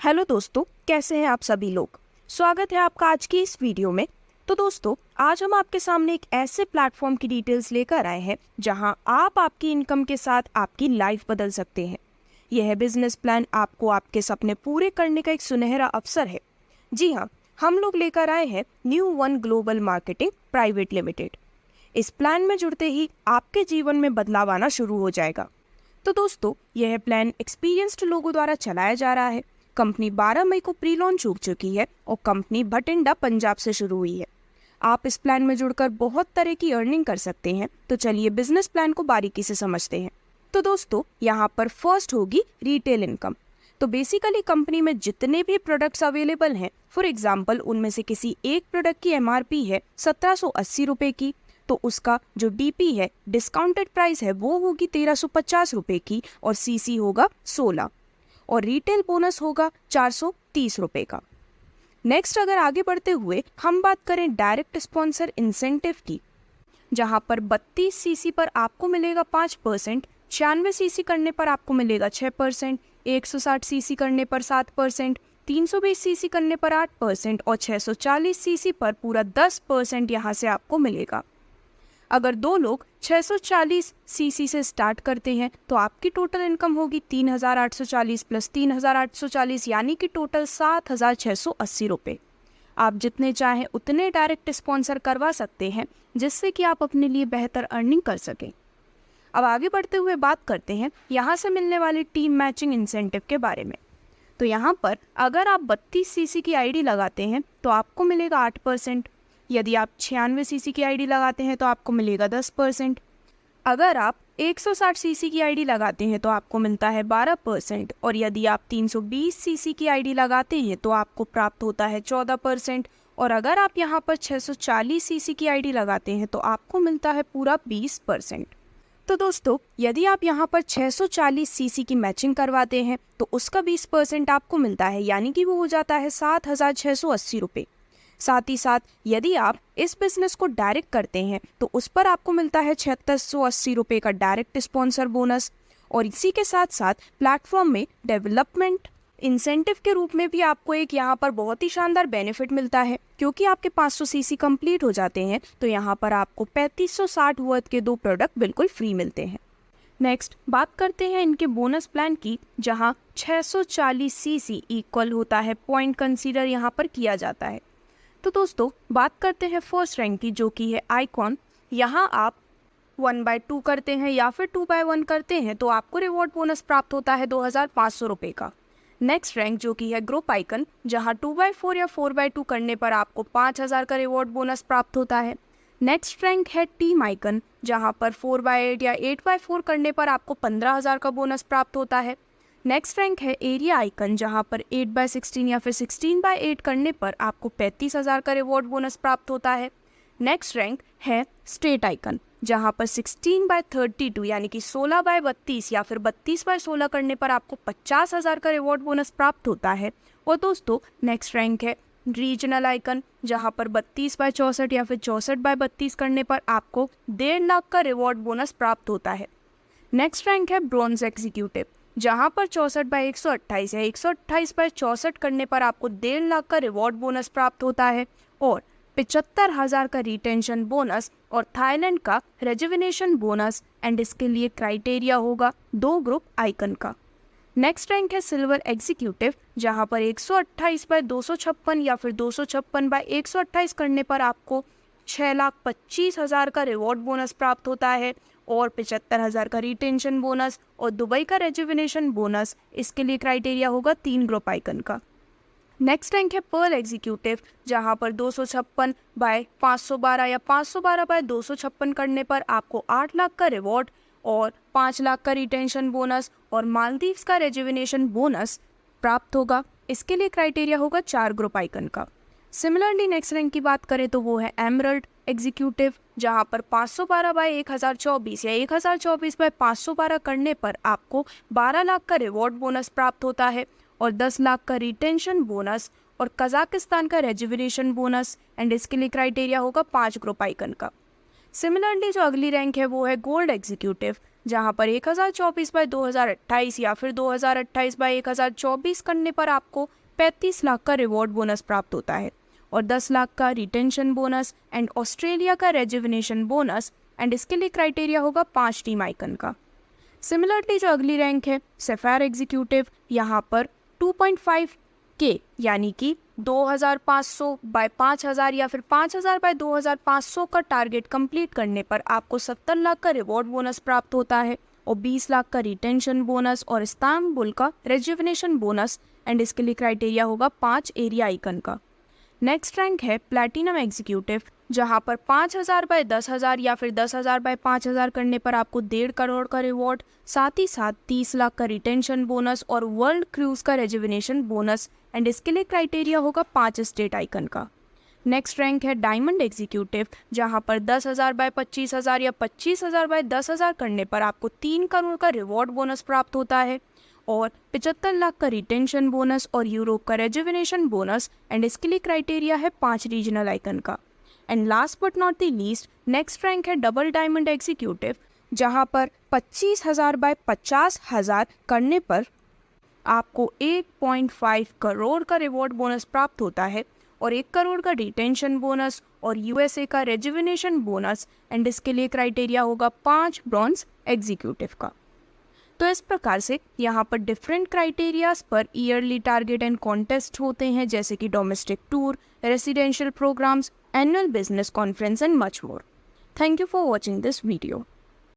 Hello दोस्तों, कैसे हैं आप सभी लोग। स्वागत है आपका आज की इस वीडियो में। तो दोस्तों, आज हम आपके सामने एक ऐसे प्लेटफॉर्म की डिटेल्स लेकर आए हैं जहां आप आपकी इनकम के साथ आपकी लाइफ बदल सकते हैं। यह बिजनेस प्लान आपको आपके सपने पूरे करने का एक सुनहरा अवसर है। जी हाँ, हम लोग लेकर आए हैं new one global marketing private limited. इस प्लान में जुड़ते ही आपके जीवन में बदलाव आना शुरू हो जाएगा। तो दोस्तों, यह प्लान एक्सपीरियंस्ड लोगों द्वारा चलाया जा रहा है। कंपनी 12 मई को प्री लॉन्च हो चुकी है और कंपनी भटिंडा पंजाब से शुरू हुई है। आप इस प्लान में जुड़कर बहुत तरह की अर्निंग कर सकते हैं। तो चलिए बिजनेस प्लान को बारीकी से समझते हैं। तो दोस्तों, यहाँ पर फर्स्ट होगी रिटेल इनकम। तो बेसिकली कंपनी में जितने भी प्रोडक्ट्स अवेलेबल हैं, फॉर एग्जांपल उनमें से किसी एक प्रोडक्ट की एमआरपी है 1780 रुपये की, तो उसका जो डीपी है, डिस्काउंटेड प्राइस है, वो होगी 1350 रुपये की और सीसी होगा 16 और रिटेल बोनस होगा 430 रुपये का। नेक्स्ट अगर आगे बढ़ते हुए हम बात करें डायरेक्ट स्पॉन्सर इंसेंटिव की, जहां पर 32 सीसी पर आपको मिलेगा 5%, 96 सीसी करने पर आपको मिलेगा 6%, 160 सीसी करने पर 7%, 320 सीसी करने पर 8% और 640 सीसी पर पूरा 10% यहाँ से आपको मिलेगा। अगर दो लोग 640 सीसी से स्टार्ट करते हैं तो आपकी टोटल इनकम होगी 3840 प्लस 3840 यानी कि टोटल 7680 रुपये। आप जितने चाहें उतने डायरेक्ट स्पॉन्सर करवा सकते हैं, जिससे कि आप अपने लिए बेहतर अर्निंग कर सकें। अब आगे बढ़ते हुए बात करते हैं यहाँ से मिलने वाली टीम मैचिंग इंसेंटिव के बारे में। तो यहाँ पर अगर आप 32 सीसी की आईडी लगाते हैं तो आपको मिलेगा 8%। यदि आप 96 सीसी की आईडी लगाते हैं तो आपको मिलेगा 10%। अगर आप 160 सीसी की आईडी लगाते हैं तो आपको मिलता है 12% और यदि आप 320 सीसी की आईडी लगाते हैं तो आपको प्राप्त होता है 14%। और अगर आप यहाँ पर 640 सीसी की आईडी लगाते हैं तो आपको मिलता है पूरा 20%। तो दोस्तों, यदि आप यहाँ पर 640 सीसी की मैचिंग करवाते हैं तो उसका 20% आपको मिलता है, यानी कि वो हो जाता है 7680 रुपये। साथ ही साथ यदि आप इस बिजनेस को डायरेक्ट करते हैं तो उस पर आपको मिलता है 7680 रुपये का डायरेक्ट स्पॉन्सर बोनस। और इसी के साथ साथ प्लेटफॉर्म में डेवलपमेंट इंसेंटिव के रूप में भी आपको एक यहाँ पर बहुत ही शानदार बेनिफिट मिलता है, क्योंकि आपके 500 सीसी कंप्लीट हो जाते हैं तो यहाँ पर आपको 3560 वर्थ के 2 प्रोडक्ट बिल्कुल फ्री मिलते हैं। नेक्स्ट बात करते हैं इनके बोनस प्लान की, जहाँ 640 सीसी इक्वल होता है पॉइंट कंसीडर यहाँ पर किया जाता है। तो दोस्तों, बात करते हैं फर्स्ट रैंक की, जो कि है आइकॉन। यहाँ आप 1/2 करते हैं या फिर 2/1 करते हैं तो आपको रिवॉर्ड बोनस प्राप्त होता है 2500 रुपये का। नेक्स्ट रैंक जो कि है ग्रुप आइकन, जहाँ 2/4 या 4/2 करने पर आपको 5000 का रिवॉर्ड बोनस प्राप्त होता है। नेक्स्ट रैंक है टीम आइकन, जहाँ पर 4/8 या 8/4 करने पर आपको 15000 का बोनस प्राप्त होता है। नेक्स्ट रैंक है एरिया आइकन, जहां पर 8/16 या फिर 16/8 करने पर आपको 35,000 का रिवॉर्ड बोनस प्राप्त होता है। नेक्स्ट रैंक है स्टेट आइकन, जहां पर 16/32 यानी कि 16/32 या फिर 32/16 करने पर आपको 50,000 का रिवॉर्ड बोनस प्राप्त होता है। और दोस्तों, नेक्स्ट रैंक है रीजनल आइकन, जहां पर 32/64 या फिर 64/32 करने पर आपको 1.5 लाख का रिवॉर्ड बोनस प्राप्त होता है। नेक्स्ट रैंक है ब्रॉन्ज एग्जीक्यूटिव, जहां पर 64/128 या 128/64 करने पर आपको 1.5 लाख का रिवॉर्ड बोनस प्राप्त होता है और 75,000 का रिटेंशन बोनस और थाईलैंड का रेजुविनेशन बोनस। एंड इसके लिए क्राइटेरिया होगा 2 ग्रुप आइकन का। नेक्स्ट रैंक है सिल्वर एग्जीक्यूटिव, जहां पर 128/256 या फिर 256/128 करने पर आपको 6,25,000 का रिवॉर्ड बोनस प्राप्त होता है और 75,000 का रिटेंशन बोनस और दुबई का रेजुविनेशन बोनस। इसके लिए क्राइटेरिया होगा 3 ग्रुप आइकन का। नेक्स्ट रैंक है पर्ल एग्जीक्यूटिव, जहां पर 256/512 या 512/256 करने पर आपको 8 लाख का रिवॉर्ड और 5 लाख का रिटेंशन बोनस और मालदीव्स का रेजुविनेशन बोनस प्राप्त होगा। इसके लिए क्राइटेरिया होगा 4 ग्रुप आइकन का। सिमिलरली नेक्स्ट रैंक की बात करें तो वो है एमरल्ड एग्जीक्यूटिव, जहां पर 512/1024 या 1024/512 करने पर आपको 12 लाख का रिवॉर्ड बोनस प्राप्त होता है और 10 लाख का रिटेंशन बोनस और कजाकिस्तान का रेजुविनेशन बोनस। एंड इसके लिए क्राइटेरिया होगा 5 ग्रुप आइकन का। सिमिलरली जो अगली रैंक है वो है गोल्ड एग्जीक्यूटिव, जहां पर 1024/2028 या फिर 2028/1024 करने पर आपको 35 लाख का रिवॉर्ड बोनस प्राप्त होता है और 10 लाख का रिटेंशन बोनस एंड ऑस्ट्रेलिया का रेजुविनेशन बोनस। एंड इसके लिए क्राइटेरिया होगा 5 टीम आइकन का। सिमिलरली जो अगली रैंक है सफायर एग्जीक्यूटिव, यहाँ पर 2.5K यानी कि 2500/5000 या फिर 5000/2500 का टारगेट कंप्लीट करने पर आपको 70 लाख का रिवॉर्ड बोनस प्राप्त होता है और 20 लाख का रिटेंशन बोनस और इस्तांबुल का रेजुविनेशन बोनस। एंड इसके लिए क्राइटेरिया होगा 5 एरिया आइकन का। नेक्स्ट रैंक है प्लैटिनम एग्जीक्यूटिव, जहां पर 5000/10,000 या फिर 10,000/5000 करने पर आपको 1.5 करोड़ का रिवॉर्ड, साथ ही साथ 30 लाख का रिटेंशन बोनस और वर्ल्ड क्रूज का रेजुविनेशन बोनस। एंड इसके लिए क्राइटेरिया होगा 5 स्टेट आइकन का। नेक्स्ट रैंक है डायमंड एग्जीक्यूटिव, जहां पर 10,000/25,000 या 25,000/10,000 करने पर आपको 3 करोड़ का रिवॉर्ड बोनस प्राप्त होता है और 75 लाख का रिटेंशन बोनस और यूरोप का रेजुविनेशन बोनस। एंड इसके लिए क्राइटेरिया है 5 रीजनल आइकन का। And last but not the least next rank है डबल डायमंड एग्जीक्यूटिव, जहां पर 25,000/50,000 करने पर आपको 1.5 करोड़ का रिवॉर्ड बोनस प्राप्त होता है और 1 करोड़ का रिटेंशन बोनस और यूएसए का रेजुविनेशन बोनस। एंड इसके लिए क्राइटेरिया होगा 5 ब्रॉन्ज एग्जीक्यूटिव का। तो इस प्रकार से यहाँ पर डिफरेंट क्राइटेरियाज पर ईयरली टारगेट एंड कॉन्टेस्ट होते हैं, जैसे कि domestic tour, residential programs, annual business conference and much more. Thank you for watching this video.